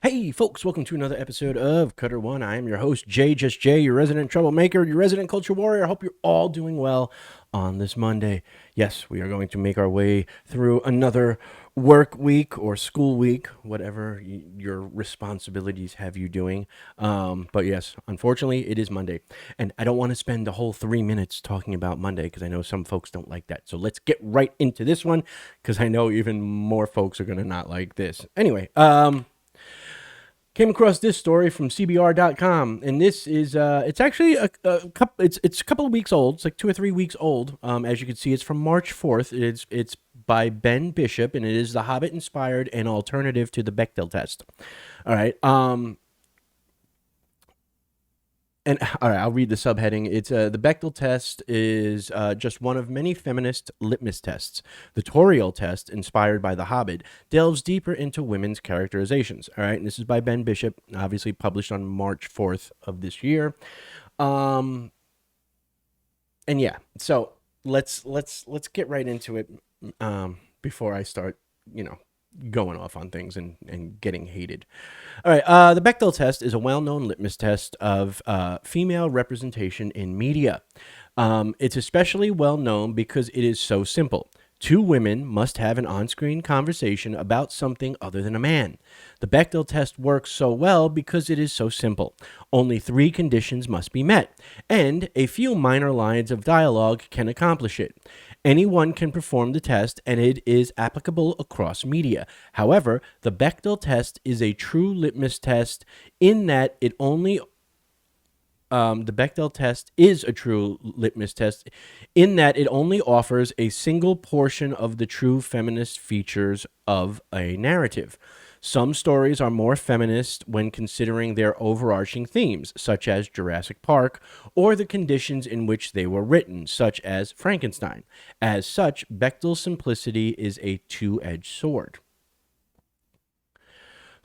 Hey, folks, welcome to another episode of Cutter One. I am your host, Jay, just Jay, your resident troublemaker, your resident culture warrior. I hope you're all doing well on this Monday. Yes, we are going to make our way through another work week or school week, whatever your responsibilities have you doing. But yes, unfortunately, it is Monday. And I don't want to spend the whole 3 minutes talking about Monday because I know some folks don't like that. So let's get right into this one because I know even more folks are going to not like this. Anyway, came across this story from CBR.com, and this is it's actually a couple. It's a couple of weeks old. It's like 2 or 3 weeks old. As you can see, it's from March 4th. It's by Ben Bishop, and it is The Hobbit inspired an alternative to the Bechdel test. All right. And all right, I'll read the subheading. It's the Bechdel test is just one of many feminist litmus tests. The Tauriel test, inspired by The Hobbit, delves deeper into women's characterizations. All right, and this is by Ben Bishop, obviously published on March 4th of this year. And yeah, so let's get right into it before I start, going off on things and getting hated. All right, the Bechdel test is a well-known litmus test of female representation in media. It's especially well-known because it is so simple. Two women must have an on-screen conversation about something other than a man. The Bechdel test works so well because it is so simple. Only 3 conditions must be met, and a few minor lines of dialogue can accomplish it. Anyone can perform the test, and it is applicable across media. However, the Bechdel test is a true litmus test in that it only the Bechdel test is a true litmus test in that it only offers a single portion of the true feminist features of a narrative. Some stories are more feminist when considering their overarching themes, such as Jurassic Park, or the conditions in which they were written, such as Frankenstein. As such, Bechdel's simplicity is a two-edged sword.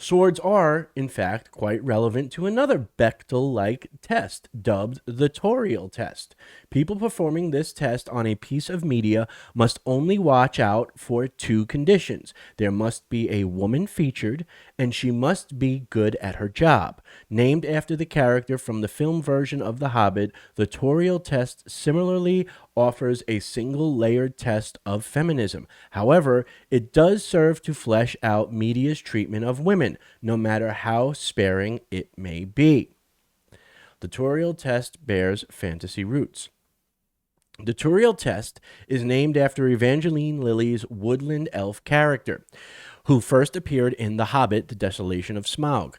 Swords are, in fact, quite relevant to another Bechdel-like test, dubbed the Tauriel test. People performing this test on a piece of media must only watch out for 2 conditions. There must be a woman featured, and she must be good at her job. Named after the character from the film version of The Hobbit, the Tauriel test similarly offers a single-layered test of feminism. However, it does serve to flesh out media's treatment of women, no matter how sparing it may be. The Tauriel test bears fantasy roots. The Tauriel test is named after Evangeline Lilly's woodland elf character, who first appeared in The Hobbit, The Desolation of Smaug.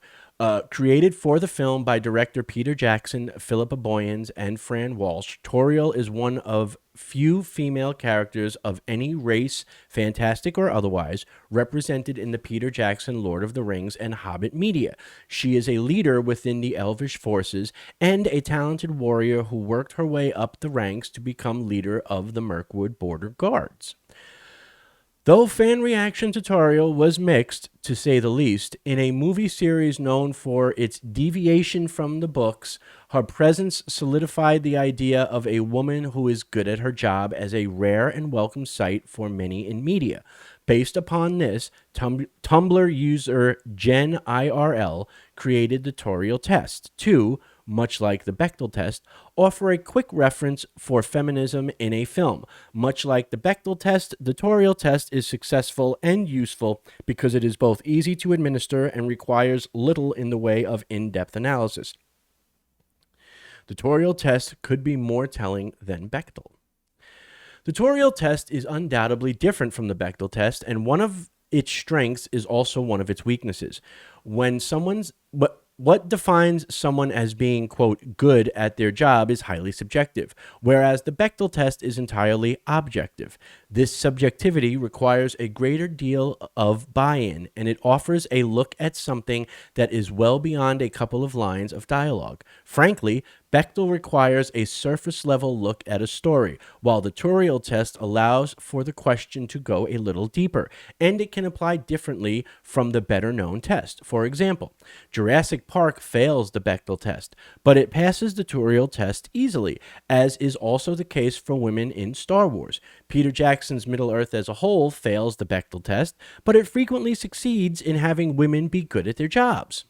Created for the film by director Peter Jackson, Philippa Boyens, and Fran Walsh, Tauriel is one of few female characters of any race, fantastic or otherwise, represented in the Peter Jackson Lord of the Rings and Hobbit media. She is a leader within the Elvish forces and a talented warrior who worked her way up the ranks to become leader of the Mirkwood Border Guards. Though fan reaction to Tauriel was mixed, to say the least, in a movie series known for its deviation from the books, her presence solidified the idea of a woman who is good at her job as a rare and welcome sight for many in media. Based upon this, Tumblr user Jen IRL created the Tauriel test to, much like the Bechdel test, offer a quick reference for feminism in a film. Much like the Bechdel test, the Tauriel test is successful and useful because it is both easy to administer and requires little in the way of in-depth analysis. The Tauriel test could be more telling than Bechdel. The Tauriel test is undoubtedly different from the Bechdel test, and one of its strengths is also one of its weaknesses. What defines someone as being, quote, good at their job is highly subjective, whereas the Bechdel test is entirely objective. This subjectivity requires a greater deal of buy-in, and it offers a look at something that is well beyond a couple of lines of dialogue. Frankly, Bechdel requires a surface-level look at a story, while the Tauriel test allows for the question to go a little deeper, and it can apply differently from the better-known test. For example, Jurassic Park fails the Bechdel test, but it passes the Tauriel test easily, as is also the case for women in Star Wars. Peter Jackson Jackson's Middle-earth as a whole fails the Bechdel test, but it frequently succeeds in having women be good at their jobs.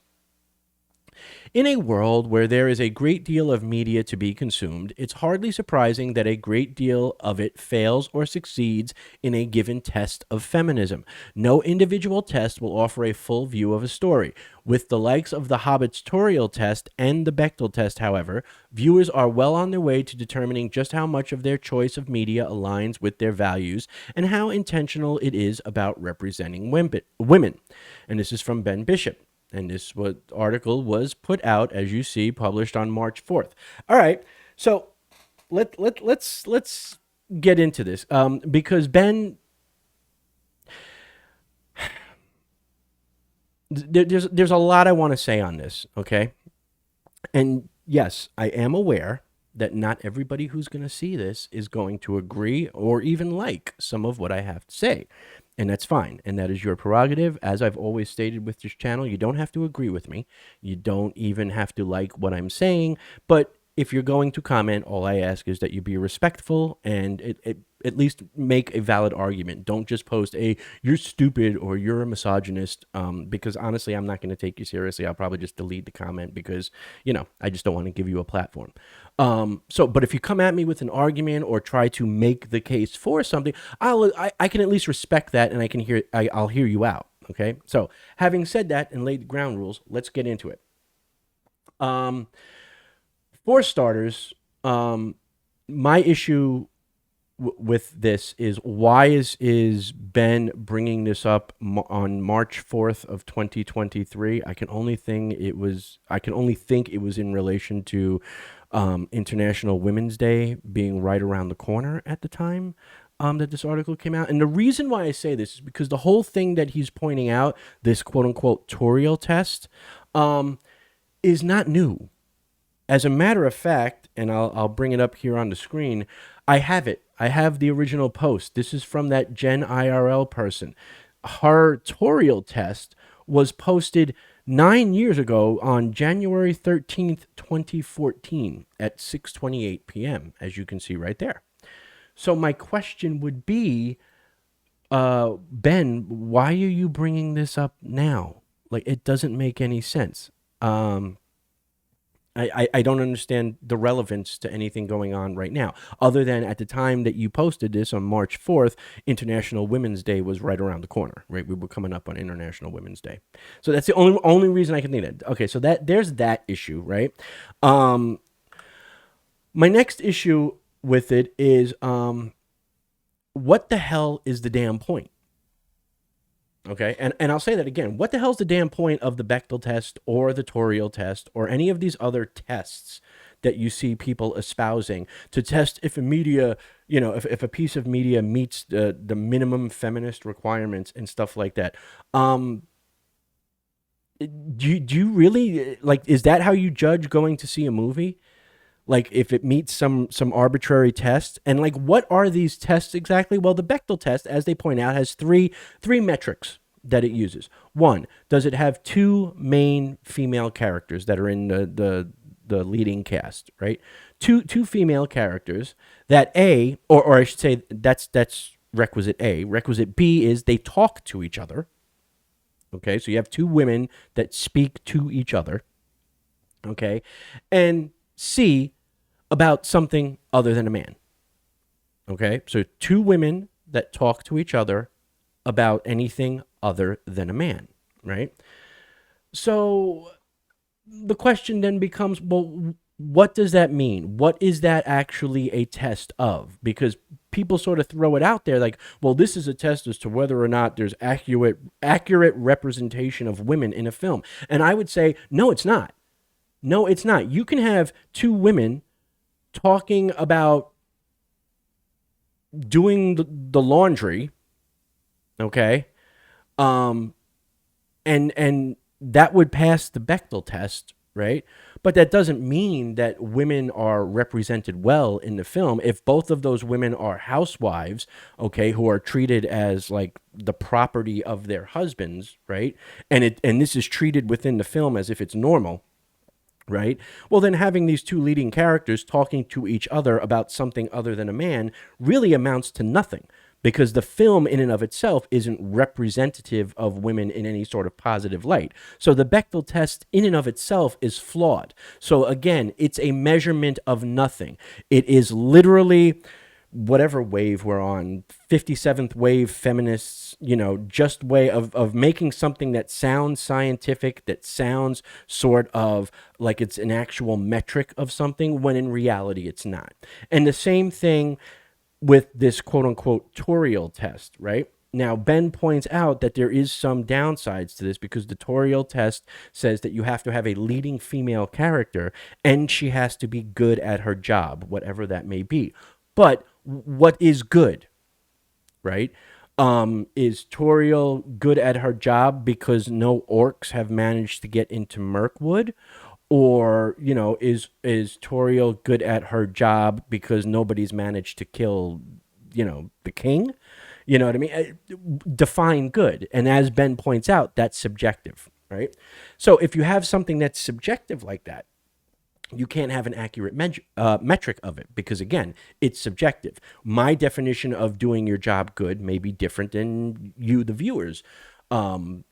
In a world where there is a great deal of media to be consumed, it's hardly surprising that a great deal of it fails or succeeds in a given test of feminism. No individual test will offer a full view of a story. With the likes of the Hobbit's Tauriel test and the Bechdel test, however, viewers are well on their way to determining just how much of their choice of media aligns with their values and how intentional it is about representing women. And this is from Ben Bishop. And this article was put out, as you see, published on March 4th. All right, so let's get into this because Ben, there's a lot I want to say on this. Okay, and yes, I am aware that not everybody who's going to see this is going to agree or even like some of what I have to say. And that's fine. And that is your prerogative. As I've always stated with this channel, you don't have to agree with me. You don't even have to like what I'm saying. But if you're going to comment, all I ask is that you be respectful and at least make a valid argument. Don't just post you're stupid or you're a misogynist, because honestly, I'm not going to take you seriously. I'll probably just delete the comment because, I just don't want to give you a platform. But if you come at me with an argument or try to make the case for something, I can at least respect that, and I'll hear you out. Okay. So having said that and laid the ground rules, let's get into it. For starters, my issue with this is why is Ben bringing this up on March 4th of 2023? I can only think it was in relation to International Women's Day being right around the corner at the time that this article came out. And the reason why I say this is because the whole thing that he's pointing out, this quote unquote Tauriel test, is not new. As a matter of fact, and I'll bring it up here on the screen, I have it. I have the original post. This is from that Gen IRL person. Her Tauriel test was posted 9 years ago on January 13th, 2014 at 6:28 p.m., as you can see right there. So my question would be, Ben, why are you bringing this up now? Like, it doesn't make any sense. I don't understand the relevance to anything going on right now, other than at the time that you posted this on March 4th, International Women's Day was right around the corner, right? We were coming up on International Women's Day. So that's the only reason I can think that. Okay, so there's that issue, right? My next issue with it is what the hell is the damn point? Okay, and I'll say that again. What the hell's the damn point of the Bechdel test or the Tauriel test or any of these other tests that you see people espousing to test if a media, if a piece of media meets the minimum feminist requirements and stuff like that? Do you really, like, is that how you judge going to see a movie? Like, if it meets some arbitrary test? And like, what are these tests exactly? Well, the Bechdel test, as they point out, has three metrics that it uses. One, does it have two main female characters that are in the leading cast, right? Two female characters that or I should say that's requisite A. Requisite B is they talk to each other. Okay, so you have two women that speak to each other. Okay, and C, about something other than a man. Okay, so two women that talk to each other about anything other than a man, right? So the question then becomes, well, what does that mean? What is that actually a test of? Because people sort of throw it out there like, well, this is a test as to whether or not there's accurate representation of women in a film. And I would say, no, it's not. No, it's not. You can have two women talking about doing the laundry, okay? And that would pass the Bechdel test, right? But that doesn't mean that women are represented well in the film. If both of those women are housewives, okay, who are treated as like the property of their husbands, right? And this is treated within the film as if it's normal, right? Well, then having these two leading characters talking to each other about something other than a man really amounts to nothing, because the film in and of itself isn't representative of women in any sort of positive light. So the Bechdel test in and of itself is flawed. So again, it's a measurement of nothing. It is literally whatever wave we're on, 57th wave feminists, just way of making something that sounds scientific, that sounds sort of like it's an actual metric of something, when in reality it's not. And the same thing with this quote unquote Tauriel test, right? Now, Ben points out that there is some downsides to this, because the Tauriel test says that you have to have a leading female character and she has to be good at her job, whatever that may be. But what is good, right? Is Tauriel good at her job because no orcs have managed to get into Mirkwood? Or, is Tauriel good at her job because nobody's managed to kill, the king? You know what I mean? Define good. And as Ben points out, that's subjective, right? So if you have something that's subjective like that, you can't have an accurate metric of it, because, again, it's subjective. My definition of doing your job good may be different than you, the viewers,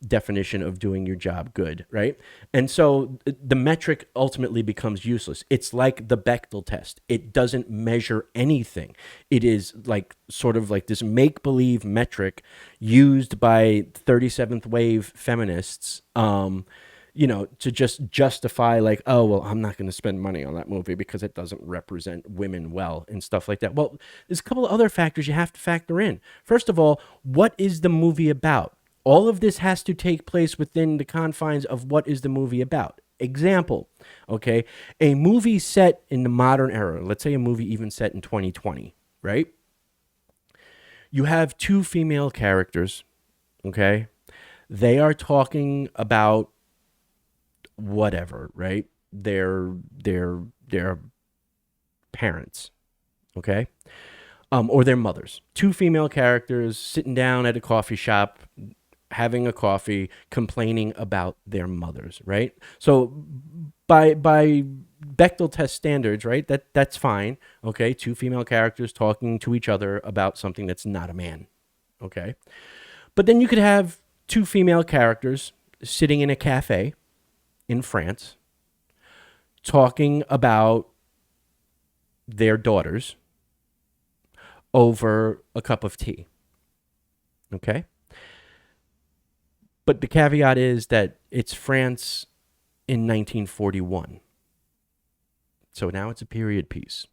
definition of doing your job good, right? And so the metric ultimately becomes useless. It's like the Bechdel test. It doesn't measure anything. It is like sort of like this make-believe metric used by 37th wave feminists, to just justify, like, oh, well, I'm not going to spend money on that movie because it doesn't represent women well and stuff like that. Well, there's a couple of other factors you have to factor in. First of all, what is the movie about? All of this has to take place within the confines of what is the movie about. Example, okay, a movie set in the modern era, let's say a movie even set in 2020, right? You have two female characters, okay? They are talking about whatever, right? Their parents, okay? Or their mothers. Two female characters sitting down at a coffee shop, having a coffee, complaining about their mothers, right? So by Bechdel test standards, right? That's fine, okay? Two female characters talking to each other about something that's not a man, okay? But then you could have two female characters sitting in a cafe in France talking about their daughters over a cup of tea, okay? But the caveat is that it's France in 1941. So now it's a period piece,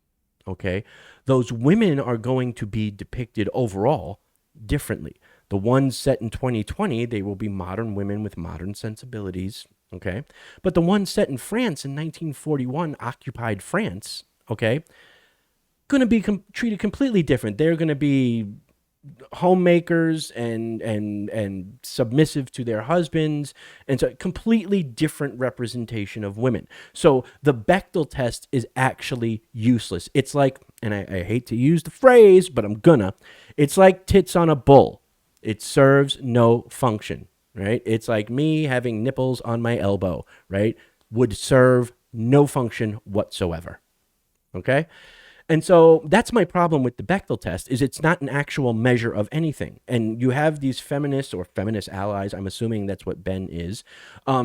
okay? Those women are going to be depicted overall differently. The ones set in 2020, they will be modern women with modern sensibilities, okay? But the ones set in France in 1941, occupied France, okay, going to be treated completely different. They're going to be homemakers and submissive to their husbands, and so completely different representation of women. So the Bechdel test is actually useless. It's like, and I hate to use the phrase, but I'm gonna, it's like tits on a bull. It serves no function, right? It's like me having nipples on my elbow, right? Would serve no function whatsoever, okay? And so that's my problem with the Bechdel test, is it's not an actual measure of anything. And you have these feminists or feminist allies, I'm assuming that's what Ben is,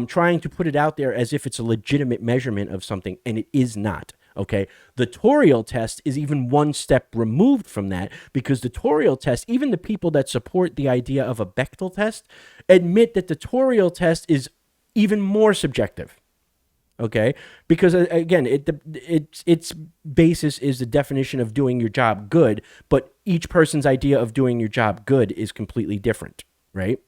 trying to put it out there as if it's a legitimate measurement of something, and it is not. Okay, the Tauriel test is even one step removed from that, because the Tauriel test, even the people that support the idea of a Bechdel test, admit that the Tauriel test is even more subjective. Okay, because again, its basis is the definition of doing your job good, but each person's idea of doing your job good is completely different, right?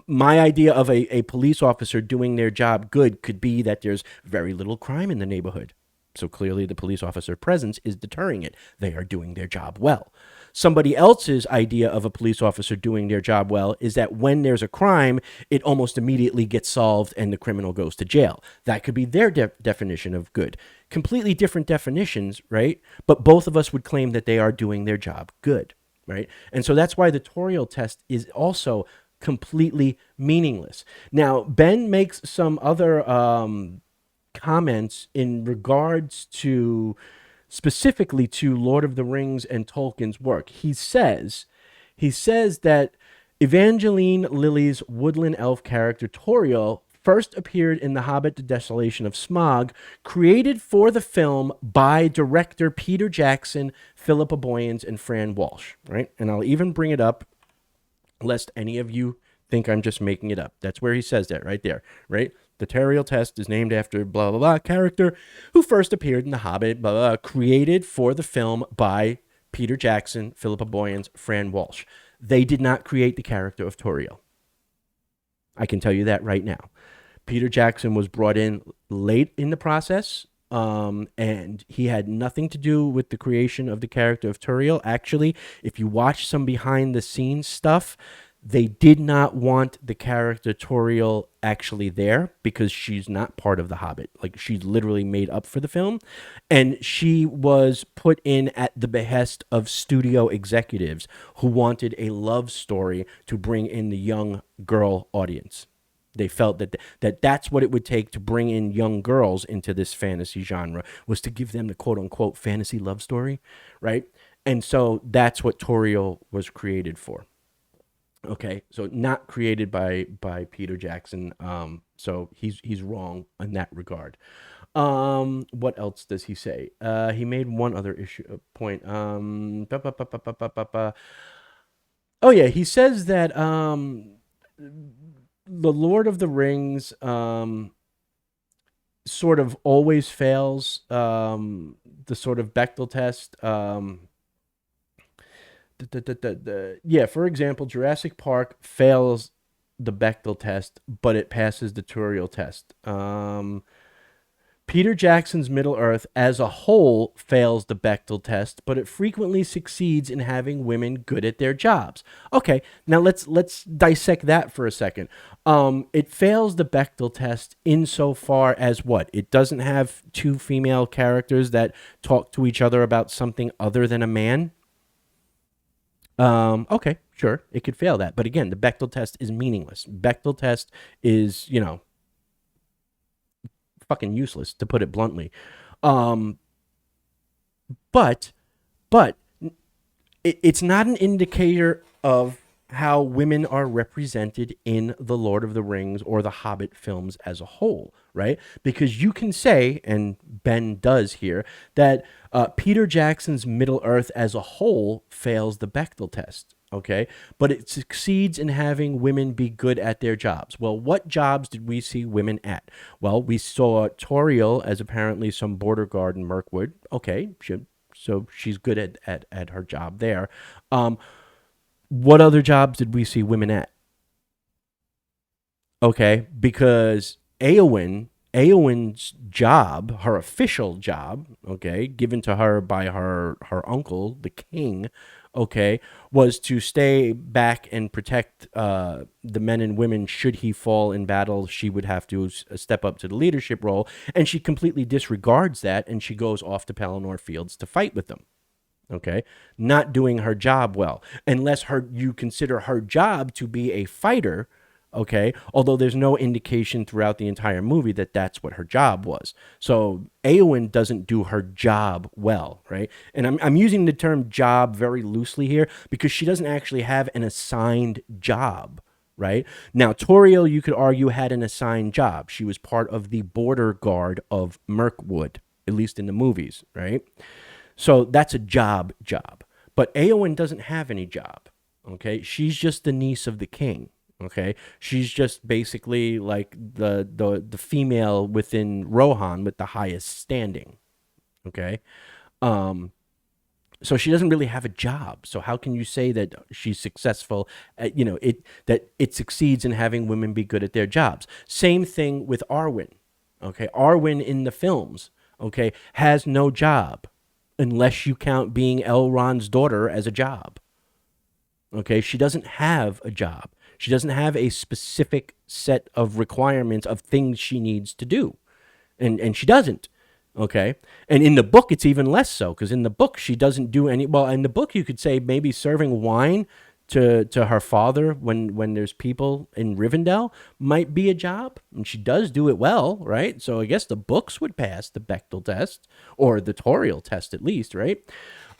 My idea of a police officer doing their job good could be that there's very little crime in the neighborhood. So clearly the police officer presence is deterring it. They are doing their job well. Somebody else's idea of a police officer doing their job well is that when there's a crime, it almost immediately gets solved and the criminal goes to jail. That could be their definition of good. Completely different definitions, right? But both of us would claim that they are doing their job good, right? And so that's why the Tauriel test is also completely meaningless. Now, Ben makes some other comments in regards to specifically to Lord of the Rings and Tolkien's work. He says that Evangeline Lilly's woodland elf character Tauriel first appeared in The Hobbit: The Desolation of Smaug, created for the film by director Peter Jackson, Philippa Boyens, and Fran Walsh, right? And I'll even bring it up lest any of you think I'm just making it up. That's where he says that right there, right? The Tauriel test is named after blah, blah, blah character who first appeared in The Hobbit, blah, blah, blah, created for the film by Peter Jackson, Philippa Boyens, Fran Walsh. They did not create the character of Tauriel. I can tell you that right now. Peter Jackson was brought in late in the process, and he had nothing to do with the creation of the character of Tauriel. Actually, if you watch some behind-the-scenes stuff, they did not want the character Tauriel actually there because she's not part of The Hobbit. Like, she's literally made up for the film. And she was put in at the behest of studio executives who wanted a love story to bring in the young girl audience. They felt that that's what it would take to bring in young girls into this fantasy genre, was to give them the quote-unquote fantasy love story, right? And so that's what Tauriel was created for. Okay, so not created by Peter Jackson. So he's wrong in that regard. What else does he say? He made one other point. Oh yeah, he says that the Lord of the Rings sort of always fails the sort of Bechdel test. Yeah, for example, Jurassic Park fails the Bechdel test, but it passes the Tauriel test. Peter Jackson's Middle-earth as a whole fails the Bechdel test, but it frequently succeeds in having women good at their jobs. Okay, now let's dissect that for a second. It fails the Bechdel test insofar as what? It doesn't have two female characters that talk to each other about something other than a man. Okay, sure, it could fail that. But again, the Bechdel test is meaningless. Bechdel test is, fucking useless, to put it bluntly. But it's not an indicator of how women are represented in the Lord of the Rings or the Hobbit films as a whole, right? Because you can say, and Ben does here, that Peter Jackson's Middle-earth as a whole fails the Bechdel test, okay? But it succeeds in having women be good at their jobs. Well, what jobs did we see women at? Well, we saw Tauriel as apparently some border guard in Mirkwood. Okay, so she's good at her job there. What other jobs did we see women at? Okay, because Eowyn's job, her official job, okay, given to her by her uncle, the king, okay, was to stay back and protect the men and women. Should he fall in battle, she would have to step up to the leadership role, and she completely disregards that, and she goes off to Pelennor Fields to fight with them. Okay, not doing her job well, unless you consider her job to be a fighter. Okay, although there's no indication throughout the entire movie that that's what her job was. So Eowyn doesn't do her job well, right? And I'm using the term job very loosely here because she doesn't actually have an assigned job, right? Now, Tauriel, you could argue, had an assigned job. She was part of the border guard of Mirkwood, at least in the movies, right? So that's a job. But Eowyn doesn't have any job, okay? She's just the niece of the king, okay? She's just basically like the female within Rohan with the highest standing, okay? So she doesn't really have a job. So how can you say that she's successful at, that it succeeds in having women be good at their jobs? Same thing with Arwen, okay? Arwen in the films, okay, has no job, unless you count being Elrond's daughter as a job. Okay, she doesn't have a job. She doesn't have a specific set of requirements of things she needs to do. And she doesn't. Okay? And in the book, it's even less so, because in the book, she doesn't do any... Well, in the book, you could say maybe serving wine to her father when there's people in Rivendell might be a job, and she does do it well, right? So I guess the books would pass the Bechdel test or the Tauriel test at least, right?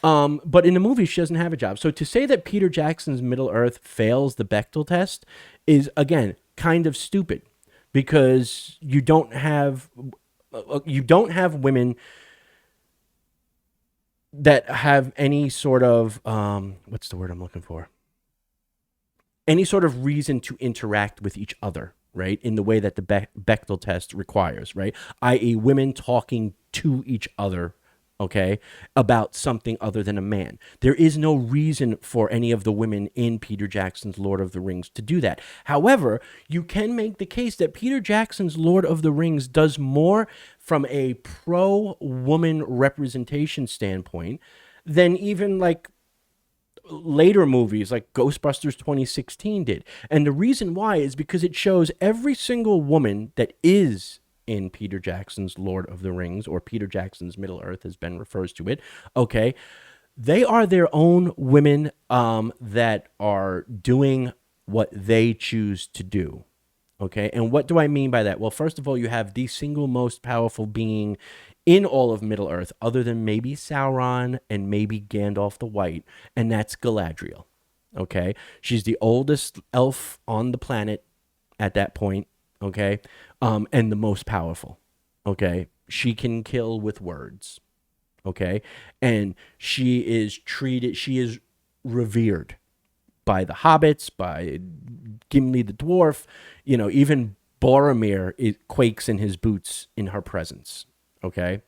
But in the movie, she doesn't have a job. So to say that Peter Jackson's Middle Earth fails the Bechdel test is again kind of stupid because you don't have women that have any sort of what's the word I'm looking for? Any sort of reason to interact with each other, right? In the way that the Bechdel test requires, right? I.e., women talking to each other, okay, about something other than a man. There is no reason for any of the women in Peter Jackson's Lord of the Rings to do that. However, you can make the case that Peter Jackson's Lord of the Rings does more from a pro-woman representation standpoint than even like later movies like Ghostbusters 2016 did. And the reason why is because it shows every single woman that is in Peter Jackson's Lord of the Rings, or Peter Jackson's Middle Earth as Ben refers to it, okay, they are their own women that are doing what they choose to do. Okay, and what do I mean by that? Well, first of all, you have the single most powerful being in all of Middle Earth, other than maybe Sauron and maybe Gandalf the White, and that's Galadriel. Okay, she's the oldest elf on the planet at that point. Okay, and the most powerful. Okay, she can kill with words. Okay, and she is revered by the hobbits, by Gimli the dwarf, even Boromir quakes in his boots in her presence. Okay.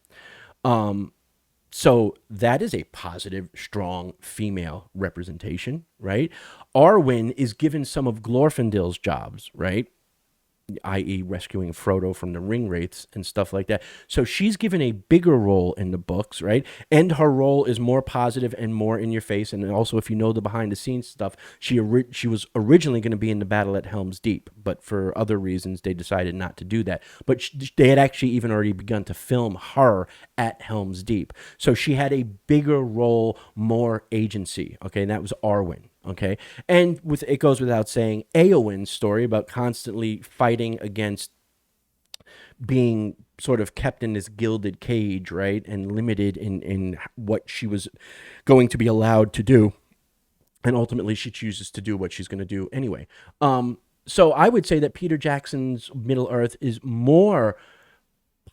So that is a positive, strong female representation, right? Arwen is given some of Glorfindel's jobs, right? i.e., rescuing Frodo from the ring wraiths and stuff like that. So she's given a bigger role in the books, right? And her role is more positive and more in your face. And also, if you know the behind the scenes stuff, she was originally going to be in the battle at Helm's Deep, but for other reasons, they decided not to do that. But they had actually even already begun to film her at Helm's Deep. So she had a bigger role, more agency. Okay, and that was Arwen. Okay, and it goes without saying, Eowyn's story about constantly fighting against being sort of kept in this gilded cage, right, and limited in what she was going to be allowed to do, and ultimately she chooses to do what she's going to do anyway. So I would say that Peter Jackson's Middle Earth is more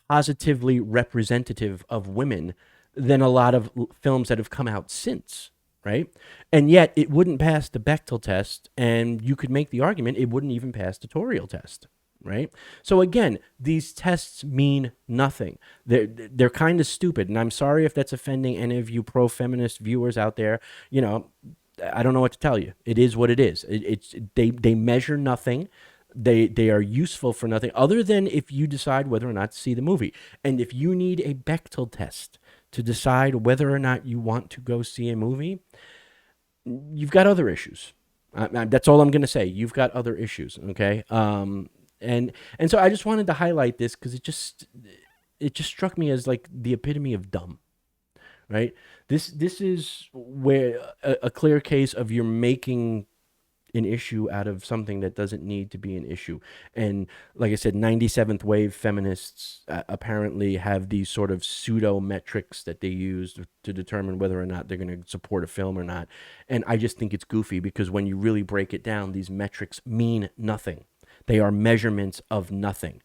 positively representative of women than a lot of films that have come out since. Right? And yet it wouldn't pass the Bechdel test, and you could make the argument it wouldn't even pass the Tauriel test, right? So again, these tests mean nothing. They're kind of stupid, and I'm sorry if that's offending any of you pro-feminist viewers out there. I don't know what to tell you. It is what it is. They measure nothing. They are useful for nothing other than if you decide whether or not to see the movie. And if you need a Bechdel test to decide whether or not you want to go see a movie, you've got other issues. That's all I'm going to say. You've got other issues, okay? And so I just wanted to highlight this because it just struck me as like the epitome of dumb, right? This is where a clear case of you're making an issue out of something that doesn't need to be an issue. And like I said, 97th wave feminists apparently have these sort of pseudo metrics that they use to determine whether or not they're going to support a film or not. And I just think it's goofy because when you really break it down, these metrics mean nothing. They are measurements of nothing.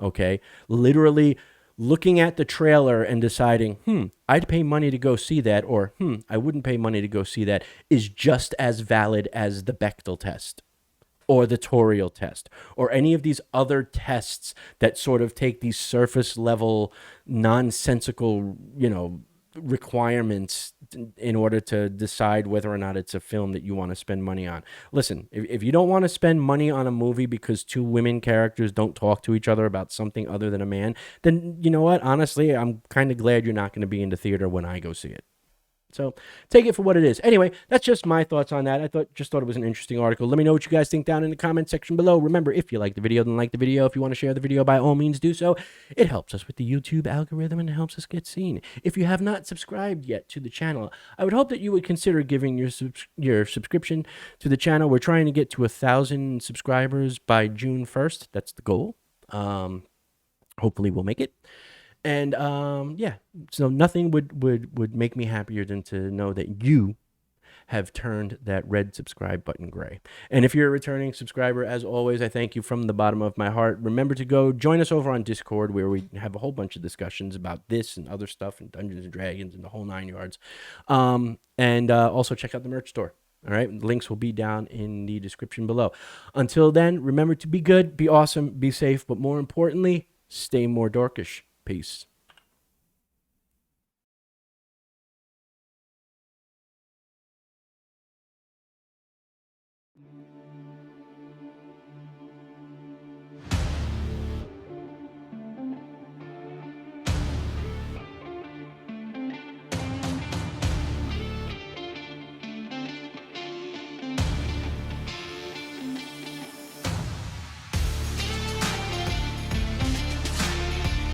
Okay? Literally looking at the trailer and deciding, I'd pay money to go see that, or I wouldn't pay money to go see that, is just as valid as the Bechdel test or the Tauriel test or any of these other tests that sort of take these surface level nonsensical, requirements in order to decide whether or not it's a film that you want to spend money on. Listen, if you don't want to spend money on a movie because two women characters don't talk to each other about something other than a man, then you know what? Honestly, I'm kind of glad you're not going to be in the theater when I go see it. So take it for what it is. Anyway, that's just my thoughts on that. I thought it was an interesting article. Let me know what you guys think down in the comment section below. Remember, if you like the video, then like the video. If you want to share the video, by all means do so. It helps us with the YouTube algorithm and it helps us get seen. If you have not subscribed yet to the channel, I would hope that you would consider giving your subscription to the channel. We're trying to get to 1,000 subscribers by June 1st. That's the goal. Hopefully we'll make it. And yeah, so nothing would make me happier than to know that you have turned that red subscribe button gray. And if you're a returning subscriber, as always, I thank you from the bottom of my heart. Remember to go join us over on Discord, where we have a whole bunch of discussions about this and other stuff and Dungeons and Dragons and the whole 9 yards. And also check out the merch store. All right, links will be down in the description below. Until then, remember to be good, be awesome, be safe, but more importantly, stay more dorkish. Peace.